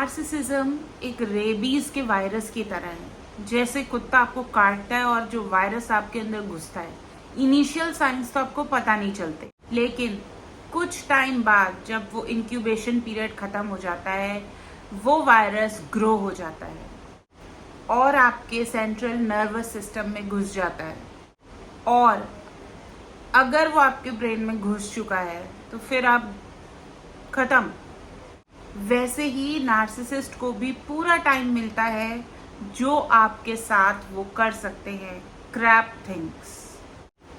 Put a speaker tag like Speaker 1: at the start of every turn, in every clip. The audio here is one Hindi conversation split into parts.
Speaker 1: नार्सिसिज्म एक रेबीज के वायरस की तरह है। जैसे कुत्ता आपको काटता है और जो वायरस आपके अंदर घुसता है, इनिशियल साइंस तो आपको पता नहीं चलते, लेकिन कुछ टाइम बाद जब वो इंक्यूबेशन पीरियड खत्म हो जाता है, वो वायरस ग्रो हो जाता है और आपके सेंट्रल नर्वस सिस्टम में घुस जाता है। और अगर वो आपके ब्रेन में घुस चुका है तो फिर आप खत्म। वैसे ही नार्सिसिस्ट को भी पूरा टाइम मिलता है जो आपके साथ वो कर सकते हैं क्रैप थिंग्स,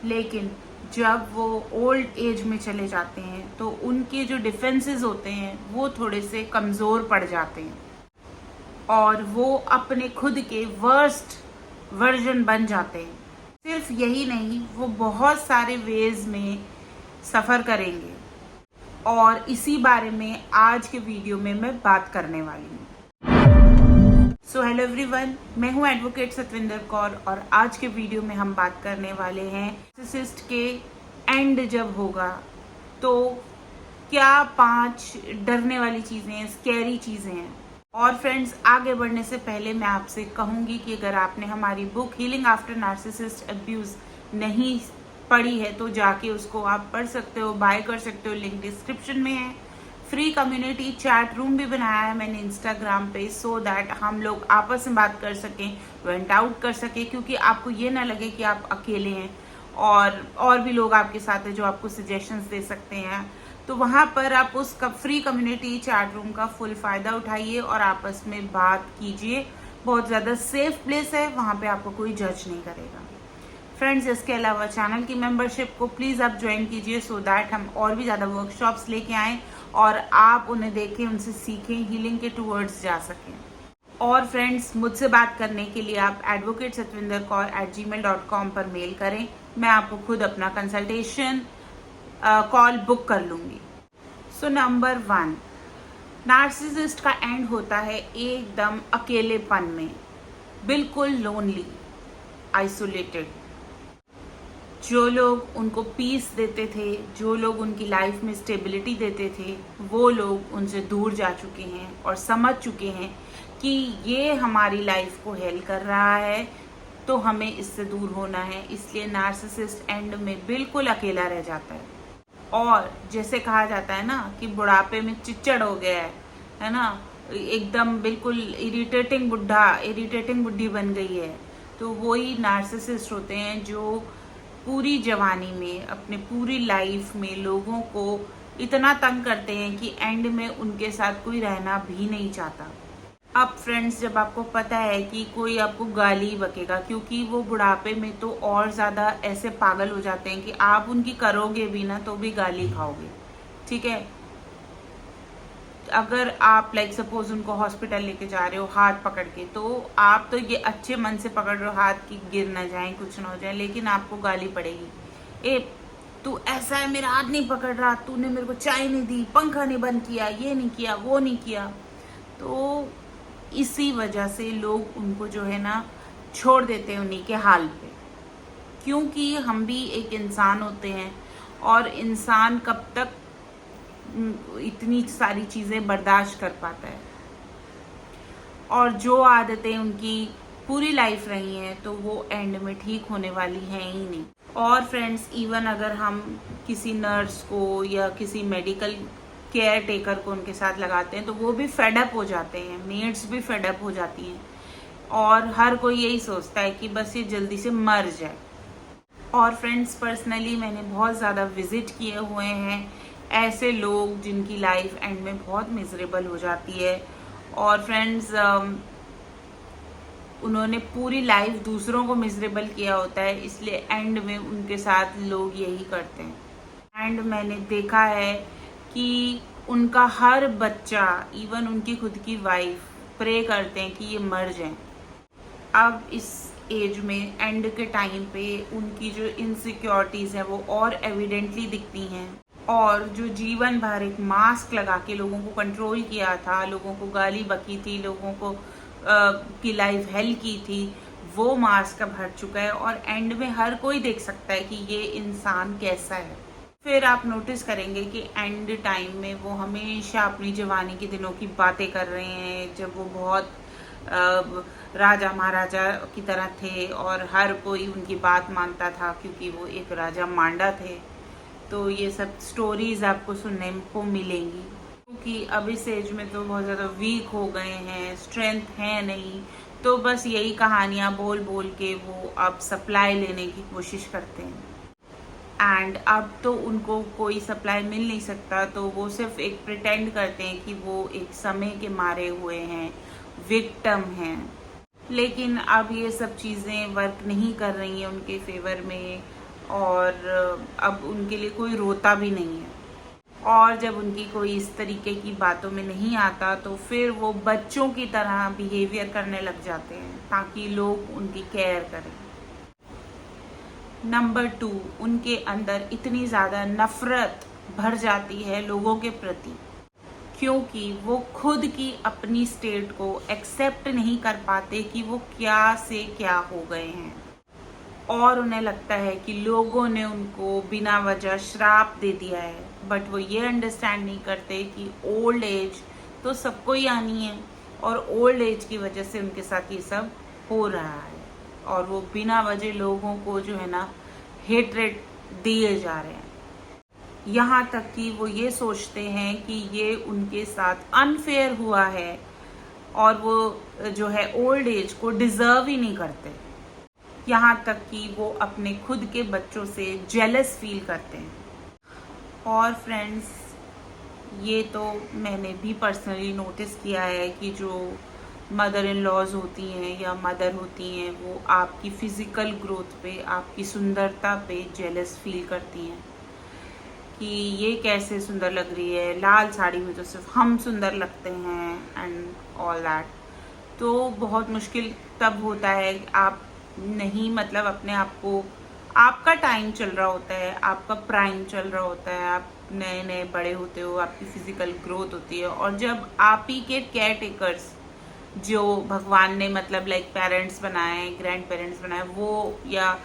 Speaker 1: लेकिन जब वो ओल्ड एज में चले जाते हैं तो उनके जो डिफेंसेस होते हैं वो थोड़े से कमज़ोर पड़ जाते हैं और वो अपने खुद के वर्स्ट वर्जन बन जाते हैं। सिर्फ यही नहीं, वो बहुत सारे वेज में सफ़र करेंगे और इसी बारे में आज के वीडियो में मैं बात करने वाली हूँ। सो हेलो एवरीवन, मैं हूँ एडवोकेट सतविंदर कौर और आज के वीडियो में हम बात करने वाले हैं नार्सिसिस्ट के एंड जब होगा तो क्या 5 डरने वाली चीज़ें, स्कैरी चीज़ें हैं। और फ्रेंड्स, आगे बढ़ने से पहले मैं आपसे कहूँगी कि अगर आपने हमारी book healing after narcissist abuse नहीं पढ़ी है तो जाके उसको आप पढ़ सकते हो, बाय कर सकते हो, लिंक डिस्क्रिप्शन में है। फ्री कम्युनिटी चैट रूम भी बनाया है मैंने इंस्टाग्राम पे, सो दैट हम लोग आपस में बात कर सकें, वेंट आउट कर सकें, क्योंकि आपको ये ना लगे कि आप अकेले हैं और भी लोग आपके साथ हैं जो आपको सजेशंस दे सकते हैं। तो वहाँ पर आप उस फ्री कम्युनिटी चैट रूम का फुल फ़ायदा उठाइए और आपस में बात कीजिए। बहुत ज़्यादा सेफ प्लेस है, वहाँ पे आपको कोई जज नहीं करेगा। फ्रेंड्स, इसके अलावा चैनल की मेंबरशिप को प्लीज़ आप ज्वाइन कीजिए सो दैट हम और भी ज़्यादा वर्कशॉप्स लेके आएँ और आप उन्हें देखें, उनसे सीखें, हीलिंग के टूवर्ड्स जा सकें। और फ्रेंड्स, मुझसे बात करने के लिए आप advocatesatvinderkaur@gmail.com पर मेल करें। मैं आपको खुद अपना कंसल्टेशन कॉल बुक कर लूँगी। सो नंबर 1, नार्सिसिस्ट का एंड होता है एकदम अकेलेपन में, बिल्कुल लोनली, आइसोलेटेड। जो लोग उनको पीस देते थे, जो लोग उनकी लाइफ में स्टेबिलिटी देते थे, वो लोग उनसे दूर जा चुके हैं और समझ चुके हैं कि ये हमारी लाइफ को हेल कर रहा है, तो हमें इससे दूर होना है। इसलिए नार्सिसिस्ट एंड में बिल्कुल अकेला रह जाता है और जैसे कहा जाता है ना कि बुढ़ापे में चिच्चड़ हो गया है ना, एकदम बिल्कुल इरिटेटिंग बुढ़ी बन गई है। तो वही नार्सिसिस्ट होते हैं जो पूरी जवानी में, अपने पूरी लाइफ में लोगों को इतना तंग करते हैं कि एंड में उनके साथ कोई रहना भी नहीं चाहता। अब फ्रेंड्स, जब आपको पता है कि कोई आपको गाली बकेगा, क्योंकि वो बुढ़ापे में तो और ज़्यादा ऐसे पागल हो जाते हैं कि आप उनकी करोगे भी ना तो भी गाली खाओगे, ठीक है। अगर आप लाइक सपोज उनको हॉस्पिटल लेके जा रहे हो हाथ पकड़ के, तो आप तो ये अच्छे मन से पकड़ रहे हो हाथ की गिर ना जाए, कुछ ना हो जाए, लेकिन आपको गाली पड़ेगी। ए, तू ऐसा है, मेरा हाथ नहीं पकड़ रहा, तूने मेरे को चाय नहीं दी, पंखा नहीं बंद किया, ये नहीं किया, वो नहीं किया। तो इसी वजह से लोग उनको जो है ना छोड़ देते हैं उन्हीं के हाल पे, क्योंकि हम भी एक इंसान होते हैं और इंसान कब तक इतनी सारी चीज़ें बर्दाश्त कर पाता है। और जो आदतें उनकी पूरी लाइफ रही हैं तो वो एंड में ठीक होने वाली हैं ही नहीं। और फ्रेंड्स, इवन अगर हम किसी नर्स को या किसी मेडिकल केयर टेकर को उनके साथ लगाते हैं तो वो भी फेडअप हो जाते हैं, मेड्स भी फेडअप हो जाती हैं और हर कोई यही सोचता है कि बस ये जल्दी से मर जाए। और फ्रेंड्स, पर्सनली मैंने बहुत ज़्यादा विजिट किए हुए हैं ऐसे लोग जिनकी लाइफ एंड में बहुत मिजरेबल हो जाती है। और फ्रेंड्स, उन्होंने पूरी लाइफ दूसरों को मिजरेबल किया होता है, इसलिए एंड में उनके साथ लोग यही करते हैं। एंड मैंने देखा है कि उनका हर बच्चा, इवन उनकी खुद की वाइफ, प्रे करते हैं कि ये मर जाएं। अब इस एज में, एंड के टाइम पे, उनकी जो इनसिक्योरिटीज़ हैं वो और एविडेंटली दिखती हैं। और जो जीवन भर एक मास्क लगा के लोगों को कंट्रोल किया था, लोगों को गाली बकी थी, लोगों को की लाइफ हेल की थी, वो मास्क अब हट चुका है और एंड में हर कोई देख सकता है कि ये इंसान कैसा है। फिर आप नोटिस करेंगे कि एंड टाइम में वो हमेशा अपनी जवानी के दिनों की बातें कर रहे हैं, जब वो बहुत राजा महाराजा की तरह थे और हर कोई उनकी बात मानता था क्योंकि वो एक राजा मांडा थे। तो ये सब स्टोरीज आपको सुनने को मिलेंगी, क्योंकि अब इस एज में तो बहुत ज़्यादा वीक हो गए हैं, स्ट्रेंथ है नहीं, तो बस यही कहानियाँ बोल बोल के वो अब सप्लाई लेने की कोशिश करते हैं। एंड अब तो उनको कोई सप्लाई मिल नहीं सकता, तो वो सिर्फ एक प्रिटेंड करते हैं कि वो एक समय के मारे हुए हैं, विक्टिम हैं। लेकिन अब ये सब चीज़ें वर्क नहीं कर रही हैं उनके फेवर में, और अब उनके लिए कोई रोता भी नहीं है। और जब उनकी कोई इस तरीके की बातों में नहीं आता तो फिर वो बच्चों की तरह बिहेवियर करने लग जाते हैं ताकि लोग उनकी केयर करें। नंबर 2, उनके अंदर इतनी ज़्यादा नफरत भर जाती है लोगों के प्रति, क्योंकि वो खुद की अपनी स्टेट को एक्सेप्ट नहीं कर पाते कि वो क्या से क्या हो गए हैं, और उन्हें लगता है कि लोगों ने उनको बिना वजह श्राप दे दिया है। बट वो ये अंडरस्टैंड नहीं करते कि ओल्ड एज तो सबको ही आनी है, और ओल्ड एज की वजह से उनके साथ ये सब हो रहा है, और वो बिना वजह लोगों को जो है ना हेट्रेड दिए जा रहे हैं। यहाँ तक कि वो ये सोचते हैं कि ये उनके साथ अनफेयर हुआ है, और वो जो है ओल्ड एज को डिजर्व ही नहीं करते। यहाँ तक कि वो अपने खुद के बच्चों से जेलस फील करते हैं। और फ्रेंड्स, ये तो मैंने भी पर्सनली नोटिस किया है कि जो मदर इन लॉज होती हैं या मदर होती हैं, वो आपकी फिजिकल ग्रोथ पे, आपकी सुंदरता पे जेलस फील करती हैं कि ये कैसे सुंदर लग रही है, लाल साड़ी में तो सिर्फ हम सुंदर लगते हैं एंड ऑल दैट। तो बहुत मुश्किल तब होता है, आप नहीं मतलब अपने आप को, आपका टाइम चल रहा होता है, आपका प्राइम चल रहा होता है, आप नए नए बड़े होते हो, आपकी फिजिकल ग्रोथ होती है, और जब आप ही के केयर टेकर्स जो भगवान ने मतलब लाइक पेरेंट्स बनाए, ग्रैंड पेरेंट्स बनाए, वो या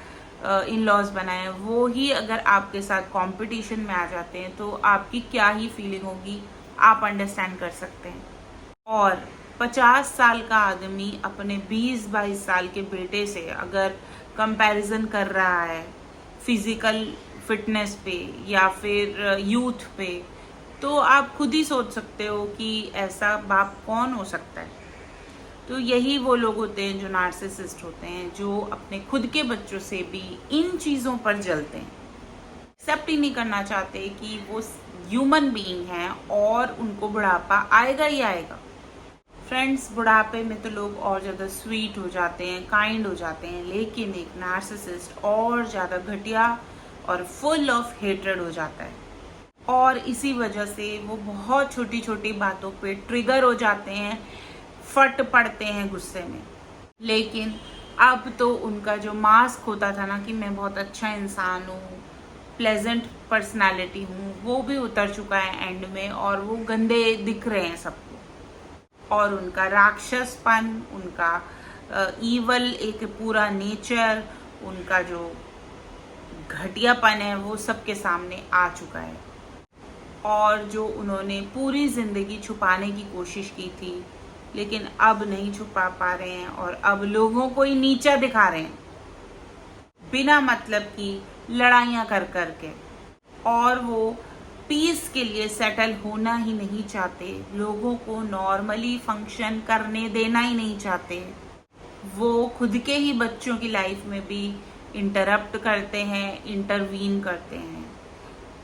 Speaker 1: इन लॉज बनाए, वो ही अगर आपके साथ कंपटीशन में आ जाते हैं तो आपकी क्या ही फीलिंग होगी, आप अंडरस्टैंड कर सकते हैं। और 50 साल का आदमी अपने 20-22 साल के बेटे से अगर कंपैरिजन कर रहा है फिजिकल फिटनेस पे या फिर यूथ पे, तो आप खुद ही सोच सकते हो कि ऐसा बाप कौन हो सकता है। तो यही वो लोग होते हैं जो नार्सिसिस्ट होते हैं, जो अपने खुद के बच्चों से भी इन चीज़ों पर जलते हैं, एक्सेप्ट ही नहीं करना चाहते कि वो ह्यूमन बीइंग हैं और उनको बुढ़ापा आएगा ही आएगा। फ्रेंड्स, बुढ़ापे में तो लोग और ज़्यादा स्वीट हो जाते हैं, काइंड हो जाते हैं, लेकिन एक नार्सिसिस्ट और ज़्यादा घटिया और फुल ऑफ हेट्रेड हो जाता है, और इसी वजह से वो बहुत छोटी छोटी बातों पे ट्रिगर हो जाते हैं, फट पड़ते हैं गुस्से में। लेकिन अब तो उनका जो मास्क होता था ना कि मैं बहुत अच्छा इंसान हूँ, प्लेजेंट पर्सनालिटी हूँ, वो भी उतर चुका है एंड में, और वो गंदे दिख रहे हैं सबको, और उनका राक्षसपन, उनका ईवल एक पूरा नेचर, उनका जो घटियापन है वो सबके सामने आ चुका है। और जो उन्होंने पूरी जिंदगी छुपाने की कोशिश की थी, लेकिन अब नहीं छुपा पा रहे हैं, और अब लोगों को ही नीचा दिखा रहे हैं बिना मतलब की लड़ाइयाँ कर करके, और वो पीस के लिए सेटल होना ही नहीं चाहते, लोगों को नॉर्मली फंक्शन करने देना ही नहीं चाहते। वो खुद के ही बच्चों की लाइफ में भी इंटरप्ट करते हैं, इंटरवीन करते हैं,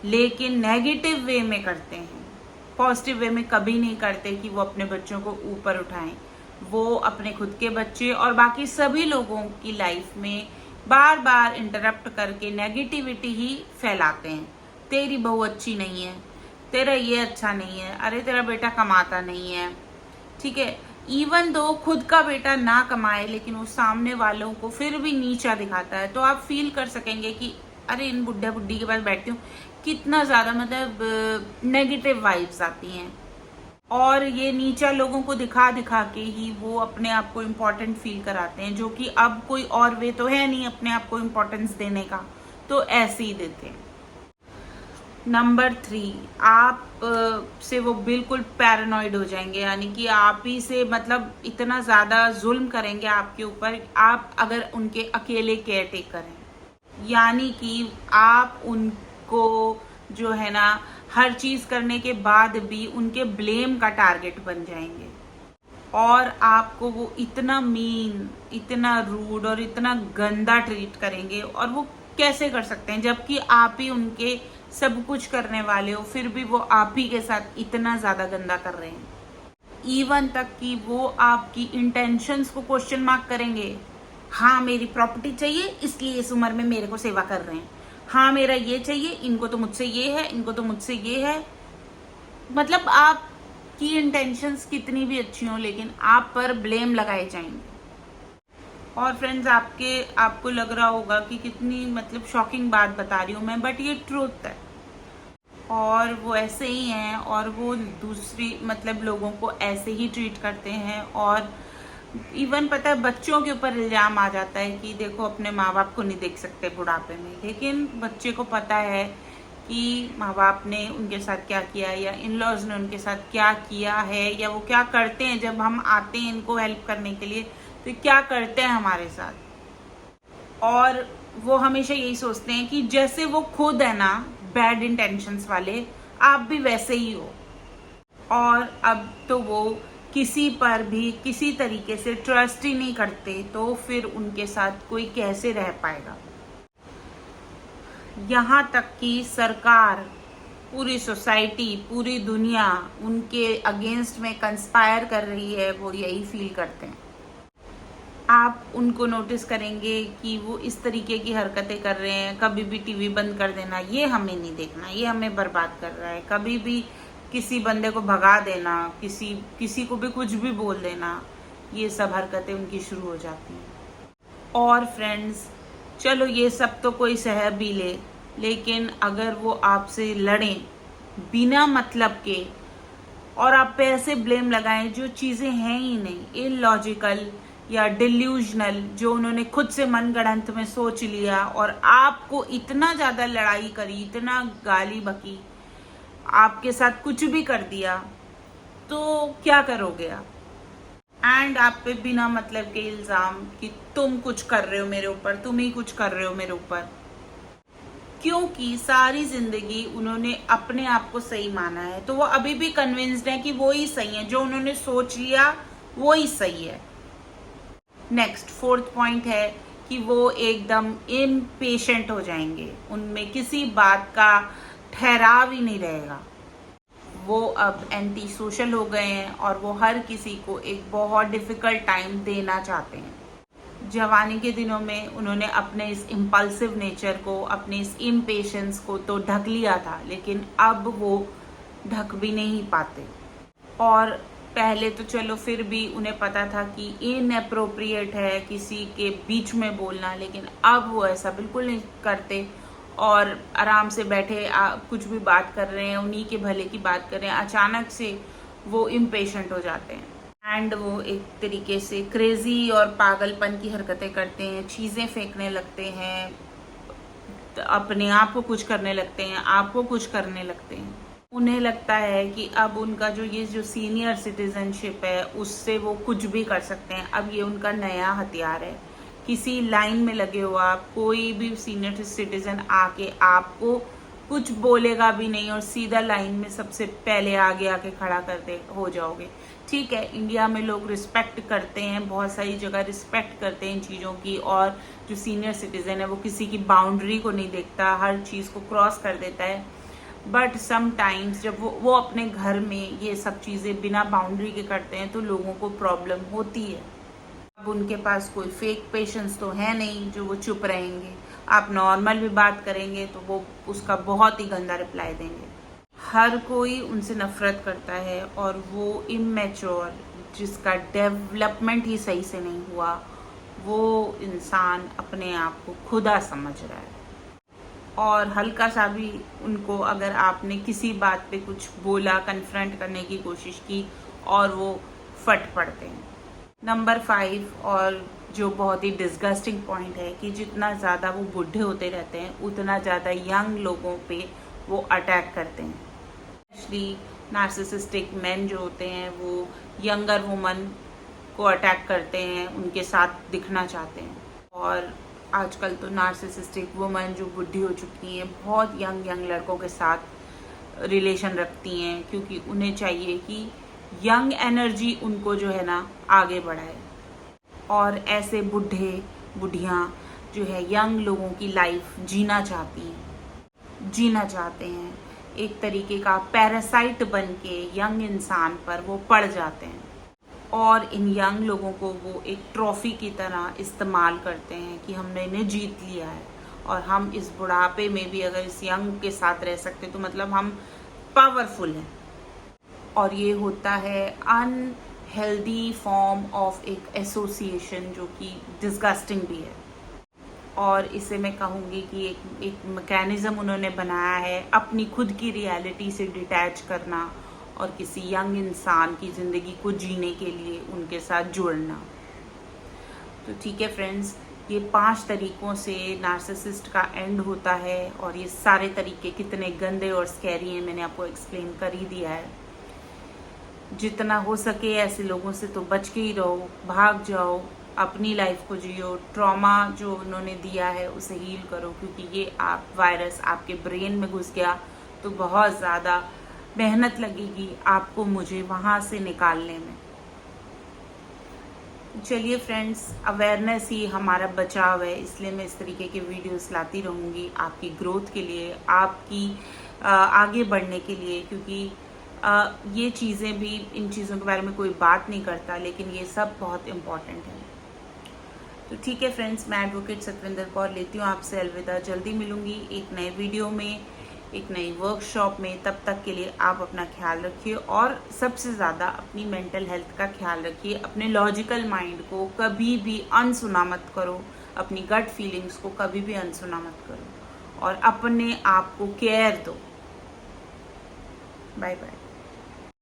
Speaker 1: लेकिन नेगेटिव वे में करते हैं, पॉजिटिव वे में कभी नहीं करते कि वो अपने बच्चों को ऊपर उठाएं। वो अपने खुद के बच्चे और बाकी सभी लोगों की लाइफ में बार बार इंटरप्ट करके नेगेटिविटी ही फैलाते हैं। तेरी बहू अच्छी नहीं है, तेरा ये अच्छा नहीं है, अरे तेरा बेटा कमाता नहीं है, ठीक है। इवन दो खुद का बेटा ना कमाए, लेकिन वो सामने वालों को फिर भी नीचा दिखाता है, तो आप फील कर सकेंगे कि अरे इन बुढ़ा बुढ़ी के पास बैठती हूँ, कितना ज़्यादा मतलब नेगेटिव वाइब्स आती हैं। और ये नीचा लोगों को दिखा दिखा के ही वो अपने आप को इम्पोर्टेंट फील कराते हैं, जो कि अब कोई और वे तो है नहीं अपने आप को इम्पोर्टेंस देने का, तो ऐसे ही देते हैं। नंबर 3, आप से वो बिल्कुल पैरानॉइड हो जाएंगे, यानी कि आप ही से मतलब इतना ज़्यादा जुल्म करेंगे आपके ऊपर, आप अगर उनके अकेले केयर टेकर हैं। यानी कि आप उनको जो है ना हर चीज़ करने के बाद भी उनके ब्लेम का टारगेट बन जाएंगे, और आपको वो इतना मीन, इतना रूड और इतना गंदा ट्रीट करेंगे। और वो कैसे कर सकते हैं जबकि आप ही उनके सब कुछ करने वाले हो, फिर भी वो आप ही के साथ इतना ज़्यादा गंदा कर रहे हैं। इवन तक कि वो आपकी इंटेंशंस को क्वेश्चन मार्क करेंगे। हाँ मेरी प्रॉपर्टी चाहिए इसलिए इस उम्र में मेरे को सेवा कर रहे हैं, हाँ मेरा ये चाहिए, इनको तो मुझसे ये है, इनको तो मुझसे ये है। मतलब आपकी इंटेंशंस कितनी भी अच्छी हो, लेकिन आप पर ब्लेम लगाए जाएंगे। और फ्रेंड्स, आपको लग रहा होगा कि कितनी मतलब शॉकिंग बात बता रही हूँ मैं, बट ये ट्रूथ है। और वो ऐसे ही हैं, और वो दूसरी मतलब लोगों को ऐसे ही ट्रीट करते हैं। और इवन पता है बच्चों के ऊपर इल्जाम आ जाता है कि देखो अपने माँ बाप को नहीं देख सकते बुढ़ापे में, लेकिन बच्चे को पता है कि माँ बाप ने उनके साथ क्या किया, या इन लॉज ने उनके साथ क्या किया है, या वो क्या करते हैं जब हम आते हैं इनको हेल्प करने के लिए, तो क्या करते हैं हमारे साथ। और वो हमेशा यही सोचते हैं कि जैसे वो खुद है ना बैड इंटेंशंस वाले, आप भी वैसे ही हो। और अब तो वो किसी पर भी किसी तरीके से ट्रस्ट ही नहीं करते, तो फिर उनके साथ कोई कैसे रह पाएगा। यहाँ तक कि सरकार, पूरी सोसाइटी, पूरी दुनिया उनके अगेंस्ट में कंस्पायर कर रही है, वो यही फील करते हैं। आप उनको नोटिस करेंगे कि वो इस तरीके की हरकतें कर रहे हैं। कभी भी टीवी बंद कर देना, ये हमें नहीं देखना, ये हमें बर्बाद कर रहा है। कभी भी किसी बंदे को भगा देना, किसी को भी कुछ भी बोल देना, ये सब हरकतें उनकी शुरू हो जाती हैं। और फ्रेंड्स, चलो ये सब तो कोई सह भी ले, लेकिन अगर वो आपसे लड़ें बिना मतलब के और आप पे ऐसे ब्लेम लगाएं जो चीज़ें हैं ही नहीं, इलॉजिकल या डिल्यूजनल, जो उन्होंने खुद से मनगढ़ंत में सोच लिया, और आपको इतना ज़्यादा लड़ाई करी, इतना गाली बकी, आपके साथ कुछ भी कर दिया, तो क्या करोगे आप। एंड आप पे बिना मतलब के इल्ज़ाम कि तुम कुछ कर रहे हो मेरे ऊपर, तुम ही कुछ कर रहे हो मेरे ऊपर, क्योंकि सारी जिंदगी उन्होंने अपने आप को सही माना है, तो वो अभी भी कन्विंस्ड है कि वो ही सही है, जो उन्होंने सोच लिया वो ही सही है। नेक्स्ट 4th पॉइंट है कि वो एकदम इम्पेशेंट हो जाएंगे, उनमें किसी बात का ठहराव ही नहीं रहेगा। वो अब एंटी सोशल हो गए हैं, और वो हर किसी को एक बहुत डिफिकल्ट टाइम देना चाहते हैं। जवानी के दिनों में उन्होंने अपने इस इम्पल्सिव नेचर को, अपने इस इम्पेशेंस को तो ढक लिया था, लेकिन अब वो ढक भी नहीं पाते। और पहले तो चलो फिर भी उन्हें पता था कि इनएप्रोप्रिएट है किसी के बीच में बोलना, लेकिन अब वो ऐसा बिल्कुल नहीं करते, और आराम से बैठे कुछ भी बात कर रहे हैं, उन्हीं के भले की बात कर रहे हैं, अचानक से वो इम्पेशेंट हो जाते हैं। एंड वो एक तरीके से क्रेजी और पागलपन की हरकतें करते हैं, चीज़ें फेंकने लगते हैं, अपने आप को कुछ करने लगते हैं, आपको कुछ करने लगते हैं। उन्हें लगता है कि अब उनका जो सीनियर सिटीजनशिप है उससे वो कुछ भी कर सकते हैं। अब ये उनका नया हथियार है। किसी लाइन में लगे हो आप, कोई भी सीनियर सिटीजन आके आपको कुछ बोलेगा भी नहीं, और सीधा लाइन में सबसे पहले आके खड़ा करते हो जाओगे। ठीक है, इंडिया में लोग रिस्पेक्ट करते हैं, बहुत सारी जगह रिस्पेक्ट करते हैं इन चीज़ों की, और जो सीनियर सिटीजन है वो किसी की बाउंड्री को नहीं देखता, हर चीज़ को क्रॉस कर देता है। बट समटाइम्स जब वो अपने घर में ये सब चीज़ें बिना बाउंड्री के करते हैं, तो लोगों को प्रॉब्लम होती है। अब उनके पास कोई फेक पेशेंस तो है नहीं जो वो चुप रहेंगे। आप नॉर्मल भी बात करेंगे तो वो उसका बहुत ही गंदा रिप्लाई देंगे। हर कोई उनसे नफरत करता है, और वो इमेच्योर, जिसका डेवलपमेंट ही सही से नहीं हुआ, वो इंसान अपने आप को खुदा समझ रहा है। और हल्का सा भी उनको अगर आपने किसी बात पे कुछ बोला, कन्फ्रंट करने की कोशिश की, और वो फट पड़ते हैं। नंबर 5, और जो बहुत ही डिस्गस्टिंग पॉइंट है, कि जितना ज़्यादा वो बूढ़े होते रहते हैं, उतना ज़्यादा यंग लोगों पे वो अटैक करते हैं। स्पेशली नार्सिसिस्टिक मेन जो होते हैं वो यंगर वुमन को अटैक करते हैं, उनके साथ दिखना चाहते हैं। और आजकल तो नार्सिसिस्टिक वुमन जो बुढ़ी हो चुकी हैं बहुत यंग लड़कों के साथ रिलेशन रखती हैं, क्योंकि उन्हें चाहिए कि यंग एनर्जी उनको जो है ना आगे बढ़ाए। और ऐसे बुढ़े बुढ़ियाँ जो है यंग लोगों की लाइफ जीना चाहते हैं, एक तरीके का पैरासाइट बन के यंग इंसान पर वो पड़ जाते हैं और इन यंग लोगों को वो एक ट्रॉफी की तरह इस्तेमाल करते हैं कि हमने इन्हें जीत लिया है और हम इस बुढ़ापे में भी अगर इस यंग के साथ रह सकते तो मतलब हम पावरफुल हैं। और ये होता है अनहेल्दी फॉर्म ऑफ एक एसोसिएशन जो कि डिस्गस्टिंग भी है। और इसे मैं कहूँगी कि एक मैकेनिज्म उन्होंने बनाया है अपनी खुद की रियलिटी से डिटैच करना और किसी यंग इंसान की ज़िंदगी को जीने के लिए उनके साथ जुड़ना। तो ठीक है फ्रेंड्स, ये 5 तरीक़ों से नार्सिसिस्ट का एंड होता है और ये सारे तरीके कितने गंदे और स्कैरी हैं मैंने आपको एक्सप्लेन कर ही दिया है। जितना हो सके ऐसे लोगों से तो बच के ही रहो, भाग जाओ, अपनी लाइफ को जियो, ट्रॉमा जो उन्होंने दिया है उसे हील करो, क्योंकि ये वायरस आपके ब्रेन में घुस गया तो बहुत ज़्यादा मेहनत लगेगी आपको मुझे वहाँ से निकालने में। चलिए फ्रेंड्स, अवेयरनेस ही हमारा बचाव है, इसलिए मैं इस तरीके के वीडियोस लाती रहूँगी आपकी ग्रोथ के लिए, आपकी आगे बढ़ने के लिए, क्योंकि ये चीज़ें भी, इन चीज़ों के बारे में कोई बात नहीं करता, लेकिन ये सब बहुत इम्पॉर्टेंट है। तो ठीक है फ्रेंड्स, मैं एडवोकेट सतविंदर कौर लेती हूँ आपसे अलविदा। जल्दी मिलूंगी एक नए वीडियो में, एक नई वर्कशॉप में। तब तक के लिए आप अपना ख्याल रखिए और सबसे ज़्यादा अपनी मेंटल हेल्थ का ख्याल रखिए। अपने लॉजिकल माइंड को कभी भी अनसुना मत करो, अपनी गट फीलिंग्स को कभी भी अनसुना मत करो और अपने आप को केयर दो। Bye bye.